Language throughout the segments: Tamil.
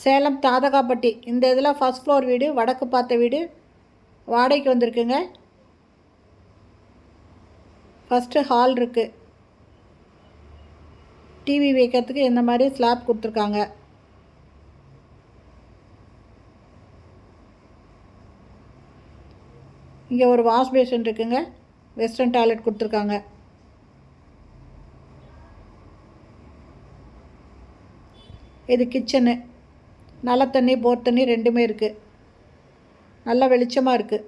சேலம் தாதகாப்பட்டி. இந்த இதில் ஃபஸ்ட் ஃப்ளோர் வீடு, வடக்கு பார்த்த வீடு வாடகைக்கு வந்திருக்குங்க. ஃபஸ்ட்டு ஹால் இருக்குது. டிவி வைக்கிறதுக்கு இந்த மாதிரி ஸ்லாப் கொடுத்துருக்காங்க. இங்கே ஒரு வாஷ் பேஷன் இருக்குங்க. வெஸ்டர்ன் டாய்லெட் கொடுத்துருக்காங்க. இது கிச்சனு. நல்ல தண்ணி, போர் தண்ணி ரெண்டுமே இருக்குது. நல்ல வெளிச்சமாக இருக்குது.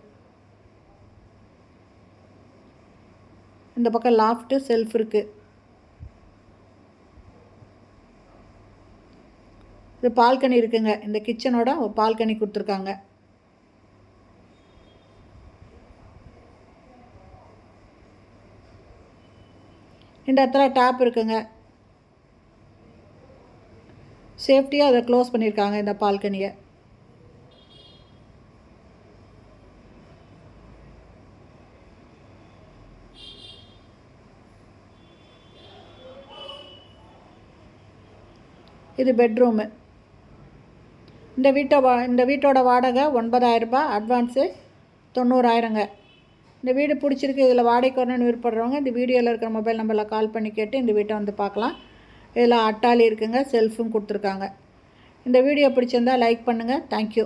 இந்த பக்கம் லாஃப்ட்டு, செல்ஃப் இருக்குது. இது பால்கனி இருக்குங்க. இந்த கிச்சனோட பால்கனி கொடுத்துருக்காங்க. இந்த இடத்துல டேப் இருக்குங்க. சேஃப்டியாக அதை க்ளோஸ் பண்ணியிருக்காங்க இந்த பால்கனியை. இது பெட்ரூமு. இந்த வீட்டோட வாடகை 9,000 ரூபாய். அட்வான்ஸு 90,000ங்க. இந்த வீடு பிடிச்சிருக்கு, இதில் வாடகைக்கு வரணும்னு விருப்பப்படுறவங்க இந்த வீடியோவில் இருக்கிற மொபைல் நம்பரில் கால் பண்ணி கேட்டு இந்த வீட்டை வந்து பார்க்கலாம். இதில் அட்டாளி இருக்குங்க, செல்ஃபும் கொடுத்துருக்காங்க. இந்த வீடியோ பிடிச்சிருந்தால் லைக் பண்ணுங்கள். தேங்க்யூ.